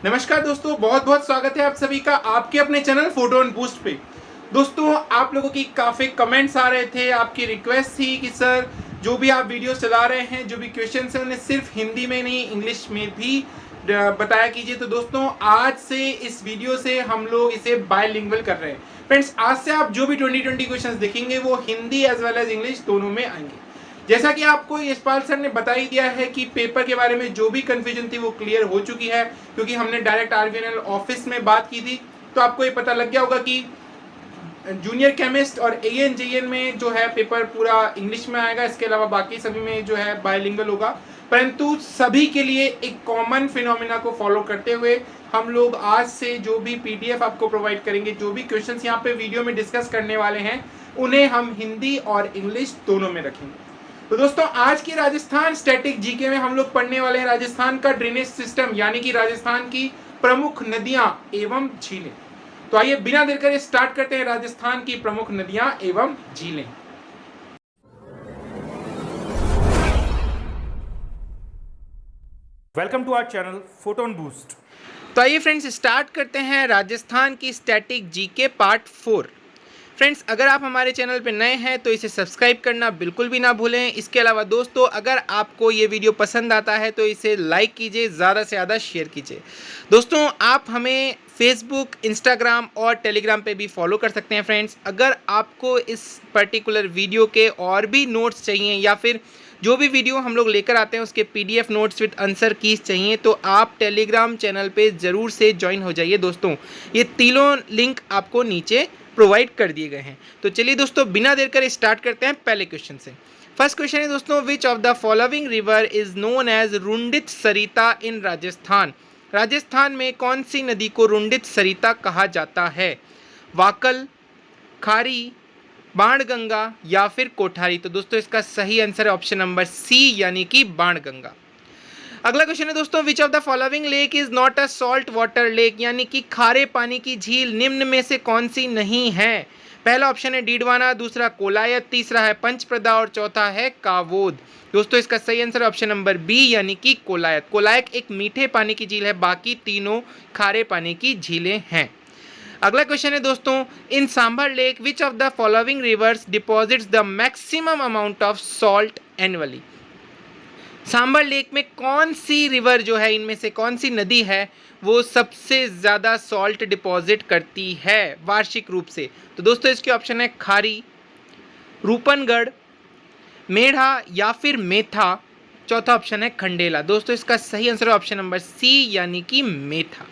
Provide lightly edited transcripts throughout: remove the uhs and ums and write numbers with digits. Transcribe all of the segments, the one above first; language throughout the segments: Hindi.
नमस्कार दोस्तों, बहुत बहुत स्वागत है आप सभी का आपके अपने चैनल फोटो एंड बूस्ट पे। दोस्तों, आप लोगों की काफ़ी कमेंट्स आ रहे थे, आपकी रिक्वेस्ट थी कि सर जो भी आप वीडियो चला रहे हैं, जो भी क्वेश्चंस हैं उन्हें सिर्फ हिंदी में नहीं इंग्लिश में भी बताया कीजिए। तो दोस्तों, आज से इस वीडियो से हम लोग इसे बायलिंगुअल कर रहे हैं। फ्रेंड्स, आज से आप जो भी 2020 क्वेश्चंस देखेंगे वो Hindi as well as English दोनों में आएंगे। जैसा कि आपको यशपाल सर ने बता ही दिया है कि पेपर के बारे में जो भी कंफ्यूजन थी वो क्लियर हो चुकी है, क्योंकि हमने डायरेक्ट आरवीएनएल ऑफिस में बात की थी। तो आपको ये पता लग गया होगा कि जूनियर केमिस्ट और एएन जेएन में जो है पेपर पूरा इंग्लिश में आएगा, इसके अलावा बाकी सभी में जो है बायलिंगुअल होगा। परंतु सभी के लिए एक कॉमन फिनोमिना को फॉलो करते हुए हम लोग आज से जो भी पीडीएफ आपको प्रोवाइड करेंगे, जो भी क्वेश्चंस यहाँ पे वीडियो में डिस्कस करने वाले हैं, उन्हें हम हिंदी और इंग्लिश दोनों में रखेंगे। तो दोस्तों, आज की राजस्थान स्टैटिक जीके में हम लोग पढ़ने वाले हैं राजस्थान का ड्रेनेज सिस्टम, यानी कि राजस्थान की प्रमुख नदियां एवं झीलें। तो आइए बिना देर करे स्टार्ट करते हैं राजस्थान की प्रमुख नदियां एवं झीलें। Welcome to our channel photo and boost. तो आइए फ्रेंड्स, स्टार्ट करते हैं राजस्थान की स्टैटिक जीके पार्ट 4। फ्रेंड्स, अगर आप हमारे चैनल पर नए हैं तो इसे सब्सक्राइब करना बिल्कुल भी ना भूलें। इसके अलावा दोस्तों, अगर आपको ये वीडियो पसंद आता है तो इसे लाइक कीजिए, ज़्यादा से ज़्यादा शेयर कीजिए। दोस्तों, आप हमें फेसबुक, इंस्टाग्राम और टेलीग्राम पे भी फॉलो कर सकते हैं। फ्रेंड्स, अगर आपको इस पर्टिकुलर वीडियो के और भी नोट्स चाहिए या फिर जो भी वीडियो हम लोग लेकर आते हैं उसके PDF notes with answer keys चाहिए तो आप टेलीग्राम चैनल पे ज़रूर से ज्वाइन हो जाइए। दोस्तों, ये तीनों लिंक आपको नीचे प्रोवाइड कर दिए गए हैं। तो चलिए दोस्तों, बिना देर कर स्टार्ट करते हैं पहले क्वेश्चन से। फर्स्ट क्वेश्चन है दोस्तों, which of the following river is known as रुंडित सरिता इन राजस्थान। राजस्थान में कौन सी नदी को रुंडित सरिता कहा जाता है? वाकल, खारी, बाणगंगा या फिर कोठारी। तो दोस्तों, इसका सही आंसर है ऑप्शन नंबर सी, यानी कि बाणगंगा। अगला क्वेश्चन है दोस्तों, which of the following lake is not a salt water lake, यानी कि खारे पानी की झील निम्न में से कौन सी नहीं है? पहला ऑप्शन है डीडवाना, दूसरा कोलायत, तीसरा है पंचप्रदा और चौथा है कावोद। दोस्तों, इसका सही आंसर ऑप्शन नंबर बी, यानी कि कोलायत। कोलायत एक मीठे पानी की झील है, बाकी तीनों खारे पानी की झीलें हैं। अगला क्वेश्चन है दोस्तों, in Sambhar lake which of the following rivers deposits the maximum amount of salt annually. Sambhar lake में कौन सी रिवर जो है, इनमें से कौन सी नदी है वो सबसे ज़्यादा सॉल्ट डिपॉजिट करती है वार्षिक रूप से? तो दोस्तों, इसके ऑप्शन है खारी, रूपनगढ़, मेढ़ा या फिर मेथा। चौथा ऑप्शन है खंडेला। दोस्तों, इसका सही आंसर है ऑप्शन नंबर सी, यानी कि मेथा।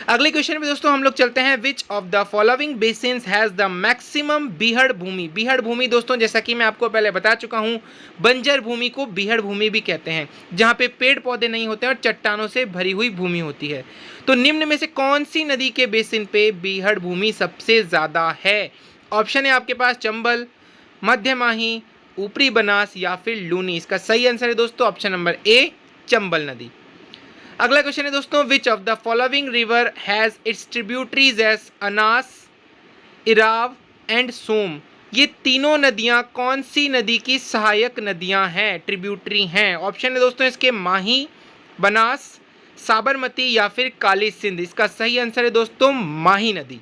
अगले क्वेश्चन में दोस्तों हम लोग चलते हैं, which of the following basins has the maximum बीहड़ भूमि। बीहड़ भूमि दोस्तों, जैसा कि मैं आपको पहले बता चुका हूं, बंजर भूमि को बीहड़ भूमि भी कहते हैं, जहां पे पेड़ पौधे नहीं होते हैं और चट्टानों से भरी हुई भूमि होती है। तो निम्न में से कौन सी नदी के बेसिन पे बीहड़ भूमि सबसे ज़्यादा है? ऑप्शन है आपके पास चंबल, मध्य माही, ऊपरी बनास या फिर लूनी। इसका सही आंसर है दोस्तों ऑप्शन नंबर ए, चंबल नदी। अगला क्वेश्चन है दोस्तों, which of the following river has its tributaries as Anas, Erav and Som. ये तीनों नदियां कौन सी नदी की सहायक नदियां हैं, ट्रिब्यूटरी हैं? ऑप्शन है दोस्तों इसके माही, बनास, साबरमती या फिर काली सिंध। इसका सही आंसर है दोस्तों माही नदी।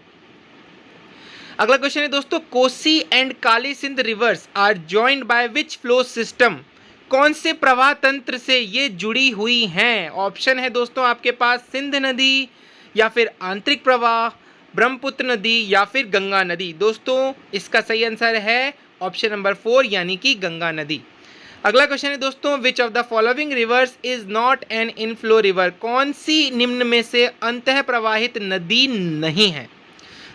अगला क्वेश्चन है दोस्तों, Kosi and Kali Sindh rivers are joined by which flow system. कौन से प्रवाह तंत्र से ये जुड़ी हुई हैं? ऑप्शन है दोस्तों आपके पास सिंध नदी या फिर आंतरिक प्रवाह, ब्रह्मपुत्र नदी या फिर गंगा नदी। दोस्तों, इसका सही आंसर है ऑप्शन नंबर 4, यानी कि गंगा नदी। अगला क्वेश्चन है दोस्तों, which of the following reverse is not an inflow river. कौन सी निम्न में से अंतः प्रवाहित नदी नहीं है?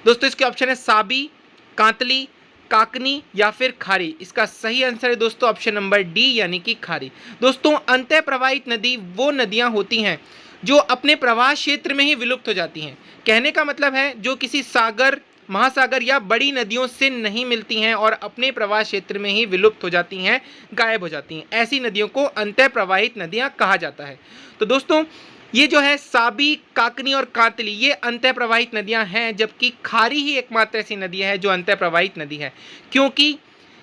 दोस्तों, इसके ऑप्शन है साबी, कांतली, काकनी या फिर खारी। इसका सही आंसर है दोस्तों ऑप्शन नंबर डी, यानी कि खारी। दोस्तों, अंतः प्रवाहित नदी वो नदियां होती हैं जो अपने प्रवाह क्षेत्र में ही विलुप्त हो जाती हैं। कहने का मतलब है जो किसी सागर, महासागर या बड़ी नदियों से नहीं मिलती हैं और अपने प्रवाह क्षेत्र में ही विलुप्त हो जाती हैं, गायब हो जाती हैं, ऐसी नदियों को अंतः प्रवाहित नदियां कहा जाता है। तो दोस्तों, ये जो है साबी, काकनी और कांतली, ये अंतः प्रवाहित नदियां हैं, जबकि खारी ही एकमात्र ऐसी नदी है जो अंतः प्रवाहित नदी है, क्योंकि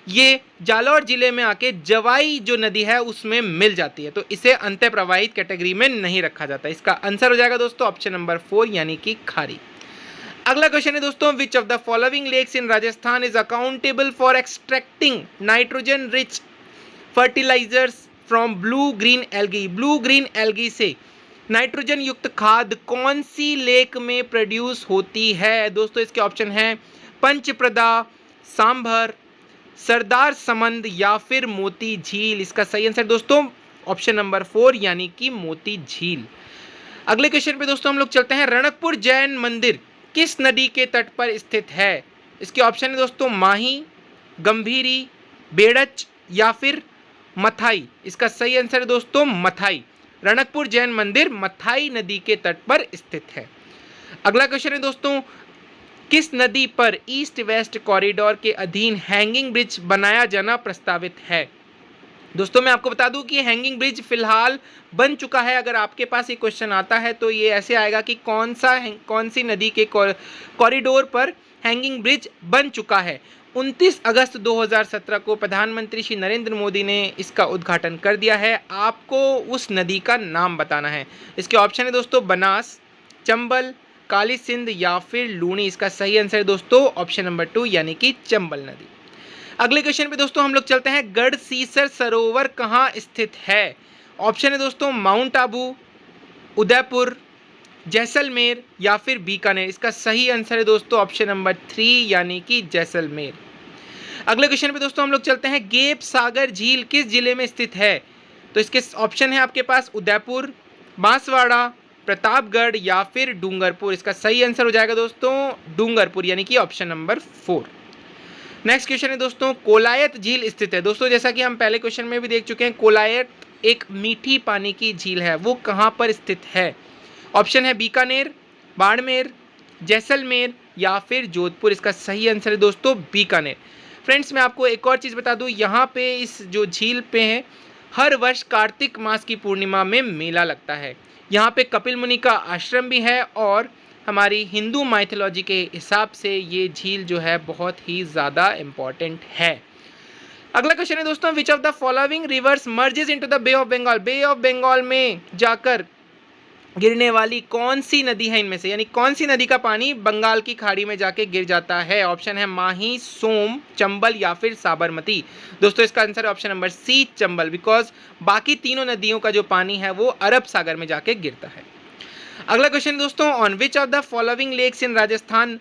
ये जालौर जिले में आके जवाई जो नदी है उसमें मिल जाती है, तो इसे अंतः प्रवाहित कैटेगरी में नहीं रखा जाता। इसका आंसर हो जाएगा दोस्तों ऑप्शन नंबर 4 यानी कि खारी। अगला क्वेश्चन है दोस्तों, which of the following lakes in Rajasthan is accountable for extracting nitrogen rich fertilisers from blue green algae. Blue green algae से नाइट्रोजन युक्त खाद कौन सी लेक में प्रोड्यूस होती है? दोस्तों इसके ऑप्शन हैं पंचप्रदा, सांभर, सरदार समंद या फिर मोती झील। इसका सही आंसर दोस्तों ऑप्शन नंबर 4 यानी कि मोती झील। अगले क्वेश्चन पे दोस्तों हम लोग चलते हैं, रणकपुर जैन मंदिर किस नदी के तट पर स्थित है? इसके ऑप्शन है दोस्तों माही, गंभीरी, बेड़च या फिर मथाई। इसका सही आंसर है दोस्तों मथाई। रणकपुर जैन मंदिर मथाई नदी के तट पर स्थित है। अगला क्वेश्चन है दोस्तों, किस नदी पर ईस्ट वेस्ट कॉरिडोर के अधीन हैंगिंग ब्रिज बनाया जाना प्रस्तावित है? दोस्तों मैं आपको बता दूं कि हैंगिंग ब्रिज फिलहाल बन चुका है। अगर आपके पास ये क्वेश्चन आता है तो ये ऐसे आएगा कि कौन सी नदी के कॉरिडोर पर हैंगिंग ब्रिज बन चुका है। 29 अगस्त 2017 को प्रधानमंत्री श्री नरेंद्र मोदी ने इसका उद्घाटन कर दिया है। आपको उस नदी का नाम बताना है। इसके ऑप्शन है दोस्तों बनास, चंबल, काली सिंध या फिर लूनी। इसका सही आंसर है दोस्तों ऑप्शन नंबर 2 यानी कि चंबल नदी। अगले क्वेश्चन पे दोस्तों हम लोग चलते हैं, गढ़सीसर सरोवर कहाँ स्थित है? ऑप्शन है दोस्तों माउंट आबू, उदयपुर, जैसलमेर या फिर बीकानेर। इसका सही आंसर है दोस्तों ऑप्शन नंबर 3 यानी कि जैसलमेर। अगले क्वेश्चन पे दोस्तों हम लोग चलते हैं, गेप सागर झील किस जिले में स्थित है? तो इसके ऑप्शन है आपके पास उदयपुर, बांसवाड़ा, प्रतापगढ़ या फिर डूंगरपुर। इसका सही आंसर हो जाएगा दोस्तों डूंगरपुर यानी कि ऑप्शन नंबर 4। नेक्स्ट क्वेश्चन है दोस्तों, कोलायत झील स्थित है। दोस्तों जैसा कि हम पहले क्वेश्चन में भी देख चुके हैं, कोलायत एक मीठी पानी की झील है, वो कहाँ पर स्थित है? ऑप्शन है बीकानेर, बाड़मेर, जैसलमेर या फिर जोधपुर। इसका सही आंसर है दोस्तों बीकानेर। फ्रेंड्स मैं आपको एक और चीज़ बता दूं, यहाँ पे इस जो झील पे है हर वर्ष कार्तिक मास की पूर्णिमा में मेला लगता है। यहाँ पे कपिल मुनि का आश्रम भी है और हमारी हिंदू माइथोलॉजी के हिसाब से ये झील जो है बहुत ही ज़्यादा इम्पॉर्टेंट है। अगला क्वेश्चन है दोस्तों, which of the following rivers merges into the Bay of Bengal. Bay of Bengal में जाकर गिरने वाली कौन सी नदी है इनमें से, यानी कौन सी नदी का पानी बंगाल की खाड़ी में जाके गिर जाता है? ऑप्शन है माही, सोम, चंबल या फिर साबरमती। दोस्तों इसका आंसर है option number C Chambal, because बाकी तीनों नदियों का जो पानी है वो अरब सागर में जाके गिरता है। अगला क्वेश्चन दोस्तों, on which of the following lakes in Rajasthan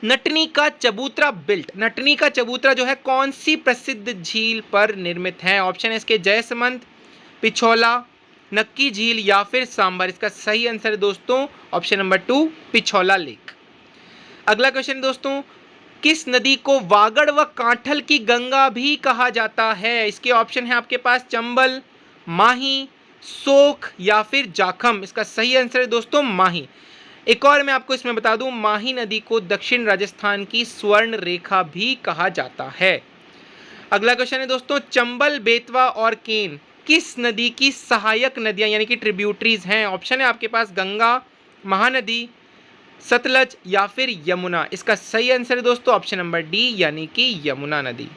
Natni ka Chabutra built. Natni ka चबूतरा जो है कौन सी प्रसिद्ध झील पर निर्मित है? ऑप्शन है इसके जयसमंद, पिछोला, नक्की झील या फिर सांबर। इसका सही आंसर है दोस्तों ऑप्शन नंबर 2 पिछोला लेक। अगला क्वेश्चन दोस्तों, किस नदी को वागड़ व कांठल की गंगा भी कहा जाता है? इसके ऑप्शन है आपके पास चंबल, माही, सोख या फिर जाखम। इसका सही आंसर है दोस्तों माही। एक और मैं आपको इसमें बता दूं, माही नदी को दक्षिण राजस्थान की स्वर्ण रेखा भी कहा जाता है। अगला क्वेश्चन है दोस्तों, चंबल, बेतवा और केन किस नदी की सहायक नदियां यानी कि ट्रिब्यूटरीज हैं? ऑप्शन है आपके पास गंगा, महानदी, सतलज या फिर यमुना। इसका सही आंसर है दोस्तों ऑप्शन नंबर डी यानी कि यमुना नदी।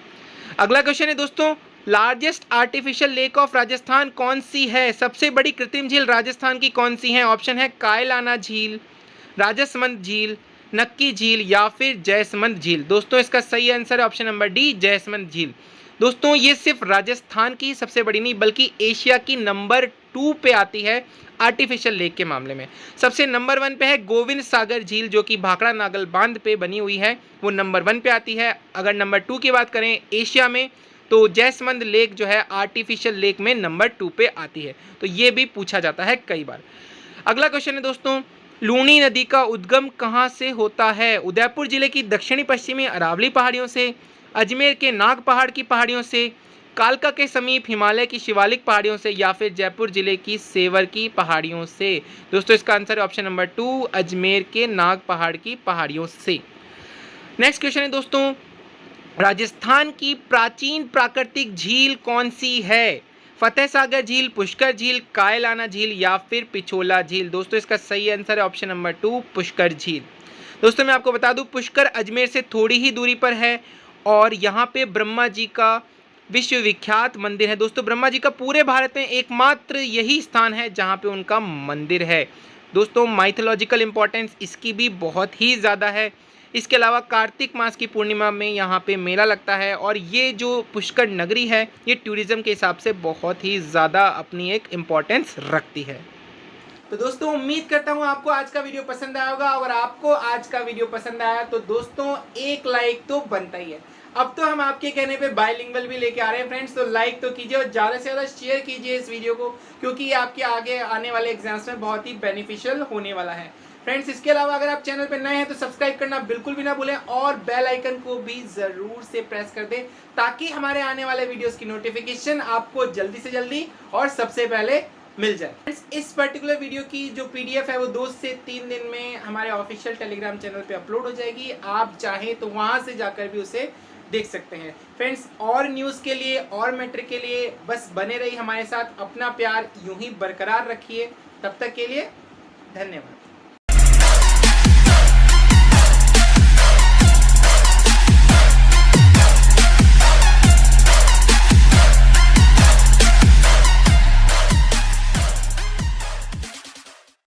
अगला क्वेश्चन है दोस्तों, largest artificial lake of Rajasthan कौन सी है? सबसे बड़ी कृत्रिम झील राजस्थान की कौन सी है? ऑप्शन है कायलाना झील, राजसमंद झील, नक्की झील या फिर जयसमंद झील। दोस्तों इसका सही आंसर है ऑप्शन नंबर डी जयसमंद झील। दोस्तों ये सिर्फ राजस्थान की सबसे बड़ी नहीं बल्कि एशिया की नंबर 2 पे आती है आर्टिफिशियल लेक के मामले में। सबसे नंबर 1 पे है गोविंद सागर झील जो कि भाखड़ा नागल बांध पे बनी हुई है, वो नंबर 1 पे आती है। अगर नंबर 2 की बात करें एशिया में तो जयसमंद लेक जो है आर्टिफिशियल लेक में नंबर 2 पे आती है। तो ये भी पूछा जाता है कई बार। अगला क्वेश्चन है दोस्तों, लूनी नदी का उद्गम कहाँ से होता है? उदयपुर जिले की दक्षिणी पश्चिमी अरावली पहाड़ियों से, अजमेर के नाग पहाड़ की पहाड़ियों से, कालका के समीप हिमालय की शिवालिक पहाड़ियों से या फिर जयपुर जिले की सेवर की पहाड़ियों से। दोस्तों इसका आंसर है ऑप्शन नंबर 2 अजमेर के नाग पहाड़ की पहाड़ियों से। नेक्स्ट क्वेश्चन है दोस्तों, राजस्थान की प्राचीन प्राकृतिक झील कौन सी है? फतेह सागर झील, पुष्कर झील, कायलाना झील या फिर पिछोला झील। दोस्तों इसका सही आंसर है ऑप्शन नंबर 2 पुष्कर झील। दोस्तों मैं आपको बता दूं पुष्कर अजमेर से थोड़ी ही दूरी पर है और यहाँ पे ब्रह्मा जी का विश्वविख्यात मंदिर है। दोस्तों ब्रह्मा जी का पूरे भारत में एकमात्र यही स्थान है जहाँ पे उनका मंदिर है। दोस्तों माइथोलॉजिकल इम्पोर्टेंस इसकी भी बहुत ही ज़्यादा है। इसके अलावा कार्तिक मास की पूर्णिमा में यहाँ पे मेला लगता है और ये जो पुष्कर नगरी है ये टूरिज़्म के हिसाब से बहुत ही ज़्यादा अपनी एक इम्पोर्टेंस रखती है। तो दोस्तों उम्मीद करता हूँ आपको आज का वीडियो पसंद आया होगा। अगर आपको आज का वीडियो पसंद आया तो दोस्तों एक लाइक तो बनता ही है। अब तो हम आपके कहने पे बायलिंगुअल भी लेके आ रहे हैं फ्रेंड्स, तो लाइक तो कीजिए और ज़्यादा से ज़्यादा शेयर कीजिए इस वीडियो को, क्योंकि ये आपके आगे आने वाले एग्जाम्स में बहुत ही बेनिफिशियल होने वाला है फ्रेंड्स। इसके अलावा अगर आप चैनल पर नए हैं तो सब्सक्राइब करना बिल्कुल भी ना भूलें और बेल आइकन को भी ज़रूर से प्रेस कर दें ताकि हमारे आने वाले वीडियोज़ की नोटिफिकेशन आपको जल्दी से जल्दी और सबसे पहले मिल जाए। इस पर्टिकुलर वीडियो की जो पीडीएफ है वो 2 से 3 दिन में हमारे ऑफिशियल टेलीग्राम चैनल पे अपलोड हो जाएगी। आप चाहें तो वहां से जाकर भी उसे देख सकते हैं फ्रेंड्स। और न्यूज़ के लिए और मैट्रिक के लिए बस बने रहिए हमारे साथ, अपना प्यार यूं ही बरकरार रखिए। तब तक के लिए धन्यवाद।